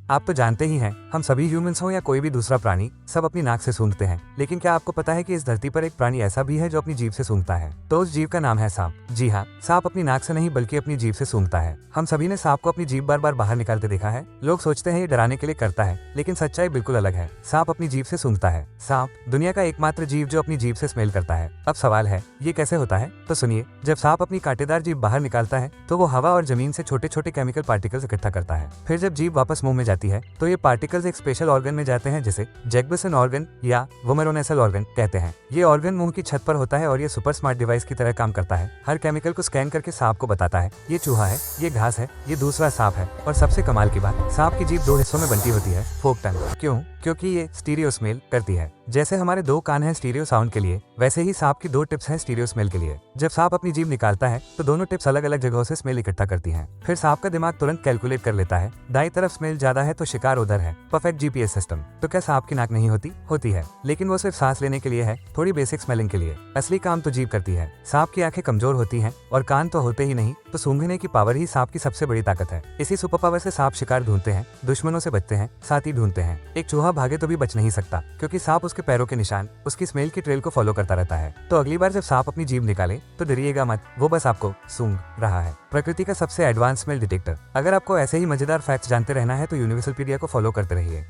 आप तो जानते ही हैं, हम सभी ह्यूमंस हो या कोई भी दूसरा प्राणी, सब अपनी नाक से सूंघते हैं। लेकिन क्या आपको पता है कि इस धरती पर एक प्राणी ऐसा भी है जो अपनी जीभ से सूंघता है? तो उस जीव का नाम है सांप। जी हाँ, सांप अपनी नाक से नहीं बल्कि अपनी जीभ से सूंघता है। हम सभी ने सांप को अपनी जीभ बार बार बाहर निकालते देखा है। लोग सोचते हैं ये डराने के लिए करता है, लेकिन सच्चाई बिल्कुल अलग है। सांप अपनी जीभ से सूंघता है। सांप दुनिया का एकमात्र जीव जो अपनी जीभ से स्मेल करता है। अब सवाल है, ये कैसे होता है? तो सुनिए, जब सांप अपनी कांटेदार जीभ बाहर निकालता है तो वो हवा और जमीन से छोटे छोटे केमिकल पार्टिकल्स इकट्ठा करता है। फिर जब जीभ वापस मुंह में जाती है तो ये पार्टिकल्स एक स्पेशल ऑर्गन में जाते हैं जिसे जैक्बसन ऑर्गन या वोमेरोनेसल ऑर्गन कहते हैं। ये ऑर्गन मुंह की छत पर होता है और ये सुपर स्मार्ट डिवाइस की तरह काम करता है। हर केमिकल को स्कैन करके सांप को बताता है ये चूहा है, ये घास है, ये दूसरा सांप है। और सबसे कमाल की बात, सांप की जीभ 2 हिस्सों में बनती होती है, फोक टंग। क्यों? क्योंकि ये स्टीरियो स्मेल करती है। जैसे हमारे 2 कान हैं स्टीरियो साउंड के लिए, वैसे ही सांप की 2 टिप्स हैं स्टीरियो स्मेल के लिए। जब सांप अपनी जीभ निकालता है तो दोनों टिप्स अलग अलग जगहों से स्मेल इकट्ठा करती हैं। फिर सांप का दिमाग तुरंत कैलकुलेट कर लेता है, दाईं तरफ स्मेल ज्यादा है तो शिकार उधर है। Perfect GPS system. तो क्या सांप की नाक नहीं होती? होती है, लेकिन वो सिर्फ सांस लेने के लिए है, थोड़ी बेसिक स्मेलिंग के लिए। असली काम तो जीभ करती है। सांप की आंखें कमजोर होती हैं और कान तो होते ही नहीं, तो सूंघने की पावर ही सांप की सबसे बड़ी ताकत है। इसी सुपर पावर से सांप शिकार ढूंढते हैं, दुश्मनों से बचते हैं, साथी ढूंढते हैं। एक चूहा भागे तो भी बच नहीं सकता, क्योंकि सांप उसके पैरों के निशान, उसकी स्मेल की ट्रेल को फॉलो करता रहता है। तो अगली बार जब सांप अपनी जीभ निकाले तो डरिएगा मत, वो बस आपको सूंघ रहा है। प्रकृति का सबसे एडवांस स्मेल डिटेक्टर। अगर आपको ऐसे ही मजेदार फैक्ट्स जानते रहना है तो यूनिवर्सलपीडिया को फॉलो करते रहिए।